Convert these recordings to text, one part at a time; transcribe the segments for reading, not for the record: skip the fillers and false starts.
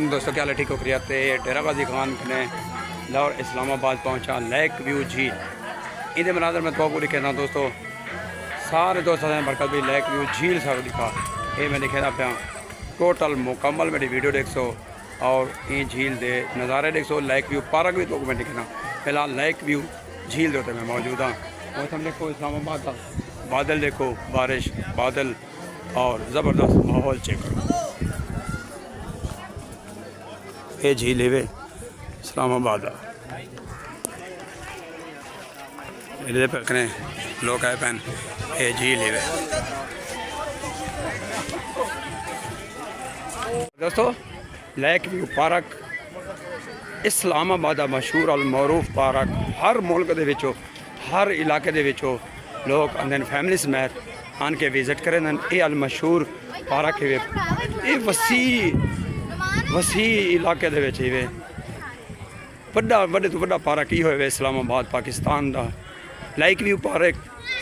वालेकुम दोस्तों, क्या हाल है? ठीक हो? खैरियत है? डेरा गाजी खान ने लाहौर इस्लामाबाद पहुंचा लेक व्यू झील इधर मनाजर में तो लिखे था दोस्तों। सारे दोस्तों ने बरकत भी लेक व्यू झील सारो दिखा ये मैं लिखे पाया टोटल मुकम्मल मेरी वीडियो देख सो और ये झील दे नज़ारे देख सो। लेक व्यू पार्क भी तो मैं लिखना फिलहाल लेक व्यू झील दे मैं मौजूद हाँ। और हम देखो इस्लामाबाद का बादल देखो, बारिश बादल और ज़बरदस्त माहौल चेक करो। ये झील है इस्लामाबाद पकने लोग आए पैन ये झील है दोस्तों। लेक व्यू पार्क इस्लामाबाद मशहूर और मरूफ पार्क हर मुल्क दे विचों हर इलाके दे विचों लोग आंदे फैमिली समेत आन के विजिट करें। ये अल मशहूर पार्क है ये वसी इलाके दे विच है बड़ा बड़े तो बड़ा पार्क ही होवे इस्लामाबाद पाकिस्तान का। लेक व्यू पार्क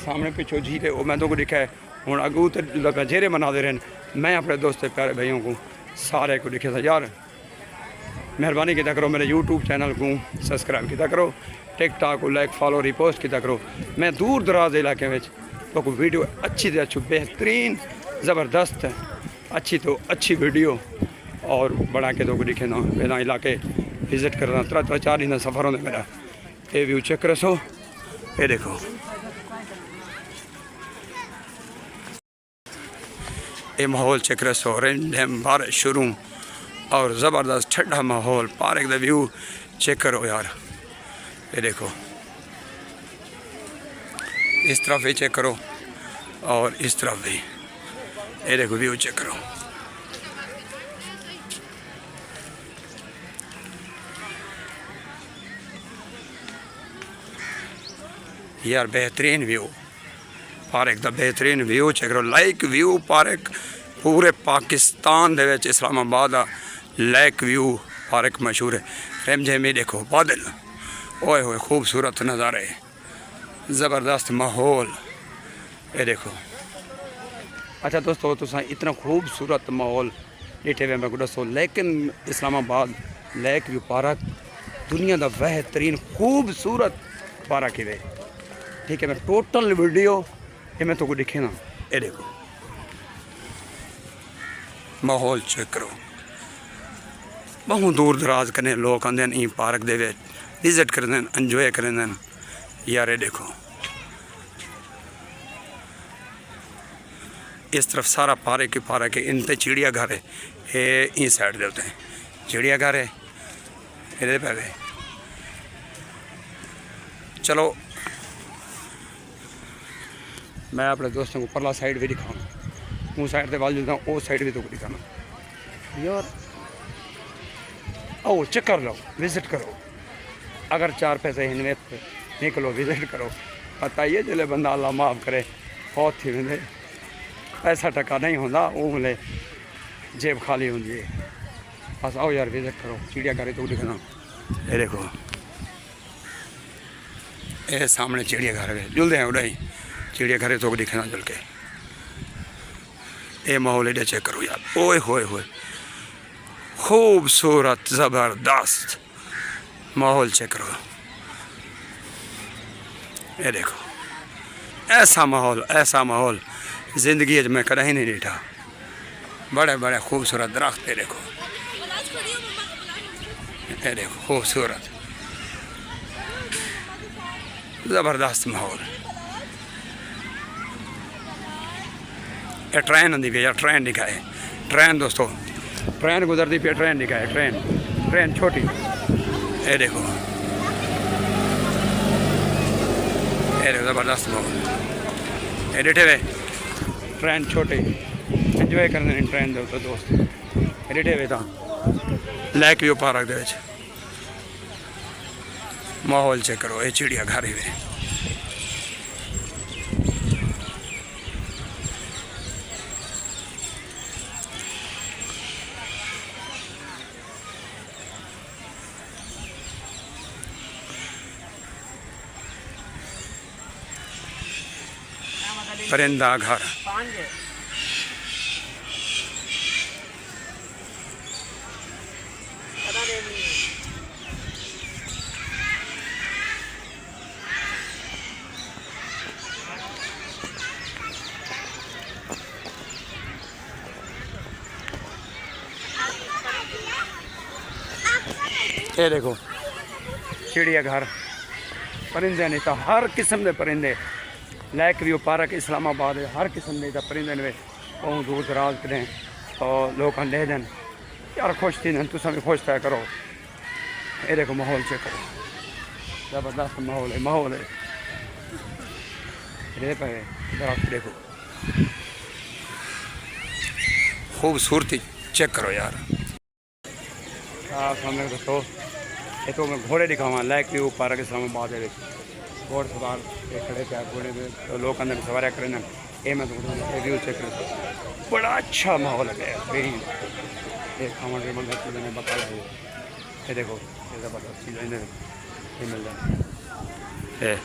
सामने पिछो झील है वो मैं तो को दिखा है हूँ अगू तो जेरे मना दे रहे। मैं अपने दोस्त प्यारे भाइयों को सारे को दिखे था यार मेहरबानी किया करो मेरे यूट्यूब चैनल को सब्सक्राइब किया करो, टिकटॉक को लाइक फॉलो रिपोस्ट किया करो। मैं दूर दराज इलाके में तो कोई वीडियो अच्छी से अच्छी बेहतरीन ज़बरदस्त अच्छी तो अच्छी वीडियो और बना के तो को दिखे ना मेरा इलाके विजिट करना 3-4 दिन सफ़र होने मेरा ये व्यू चेक कर सो। ये देखो ये माहौल चेक कर सो रेन बारिश शुरू और ज़बरदस्त ठंडा माहौल पार्क का व्यू चेक करो यार। ये देखो इस तरफ भी चेक करो और इस तरफ भी ये देखो व्यू चेक करो। यार बेहतरीन व्यू पार्क का बेहतरीन व्यू चेक करो। लेक व्यू पार्क पूरे पाकिस्तान दे विच इस्लामाबाद का लेक व्यू पार्क मशहूर है। रेमझे में देखो बादल ओए होए खूबसूरत नज़ारे ज़बरदस्त माहौल ये देखो। अच्छा दोस्तों तुसा इतना खूबसूरत माहौल डिठे हुए मैं दसो लेकिन इस्लामाबाद लेक व्यू पार्क दुनिया का बेहतरीन खूबसूरत पार्क है। ठीक है मैं टोटल वीडियो ये मैं तो को दिखे ना ये देखो माहौल चेक करो। बहुत दूर दराज करने लोग आते पार्क दे विजिट करते इंजॉय करते यार। ये देखो इस तरफ सारा पार्क ही पार्क है। इन ते चिड़िया घर है ये इस साइड देते हैं चिड़िया घर है ये पे चलो मैं अपने दोस्तों को परला साइड भी दिखाऊँ उस साइड से वाल जुलता हूँ उस साइड भी तो दिखाना यार। आओ चेक कर लो विज़िट करो अगर 4 पैसे इनमें निकलो विज़िट करो। पता ही है जिले बंदा अल्लाह माफ़ करे बहुत थी वेंदे पैसा टका नहीं होंदा वो मिले जेब खाली होंगी है बस। आओ यार विज़िट करो चिड़ियाघर तो दिखना ये देखो ये सामने चिड़ियाघर है जुलते हैं उड़ाई चिड़ियाघर तो दिखना जुल के ये माहौल एडे चेक करो यार ओए होए होए खूबसूरत ज़बरदस्त माहौल चेक करो। ये देखो ऐसा माहौल ज़िंदगी में कहीं नहीं देखा। बड़े बड़े खूबसूरत दरख्त देखो ये देखो खूबसूरत ज़बरदस्त माहौल। ये ट्रेन आती पी यार ट्रेन दिखाए ट्रेन दोस्तों ट्रेन गुजरती पी ट्रेन दिखाए ट्रेन छोटी ये देखो ज़बरदस्त माहौल ये डिठे हुए ट्रेन छोटी इंजॉय करते ट्रेन दे दोस्त डिठे हुए था लेक व्यू पार्क दे माहौल चेक करो। ये चिड़ियाघर ही वे परिंदा घर ये देखो चिड़िया घर, परिंदे ने तो हर किस्म के परिंदे। लैक व्यू पार्क इस्लामाबाद हर किस्म के परिंदे ने बहुत दूर दराज करें और लोग ले दें यार, खुश थी तुम भी खुश था करो। ये देखो माहौल चेक करो, ज़बरदस्त माहौल है, माहौल है। ये पे दरख्त देखो, खूबसूरती चेक करो यार। सामने दोस्तों ये तो मैं घोड़े दिखावा, लैक व्यू पार्क इस्लामाबाद है। घोड़ सवार खड़े पे घोड़े पे तो लोग अंदर सवारियाँ करें, ये मैं तो व्यू चेक कर, बड़ा अच्छा माहौल है बेहतरीन। ये खाना के मतलब चीज़ें बताया है, ये देखो ये ज़बरदस्त चीज़ें ये मिल जाए।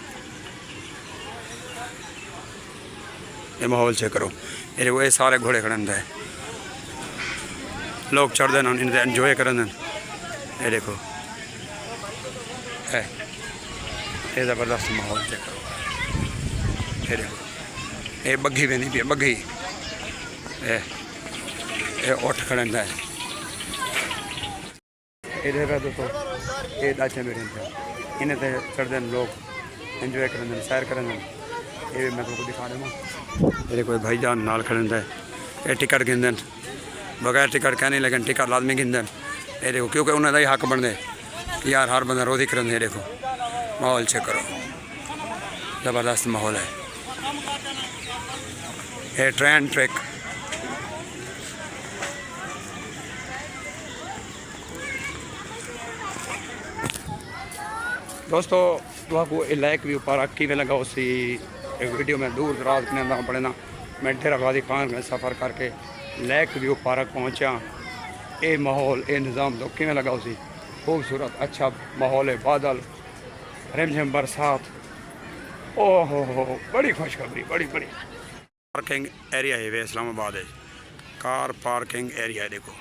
ये माहौल चेक करो, ये वो सारे घोड़े खड़े हैं, लोग चढ़ देना इन्हें एंजॉय करें। ये देखो ये ज़बरदस्त माहौल चेक करो। ये देखो ये बग्घी भी नहीं पी, बग्घी ये उठ खड़े है। ये देखो दोस्तों ये दाचे में रहते हैं, इन्हें तो चढ़ते हैं लोग, एंजॉय करें, सैर करें। ये मैं तुमको दिखा देना। ये देखो भाई जान नाल खड़े हैं, ये टिकट गिनदन, बगैर टिकट कहने लेकिन टिकट लाजमी गिनदन। ये देखो क्योंकि उन्होंने ही हक बनते यार, हर बंदा रोज़ ही करें। ये देखो माहौल चेक करो, ज़बरदस्त माहौल है। ये ट्रेन ट्रैक, दोस्तों तुमको लैक व्यू पार्क की लगा उसी एक वीडियो में दूर दराज करने पड़े ना। मैं डेरा गाजी खान में सफ़र करके लैक व्यू पार्क पहुँचा। ये माहौल ये निज़ाम तो किमें लगा उसी खूबसूरत अच्छा माहौल है, बादल रिमझिम बरसात, ओह हो बड़ी खुशखबरी, बड़ी बड़ी। पार्किंग एरिया है वे इस्लामाबाद है, कार पार्किंग एरिया है देखो।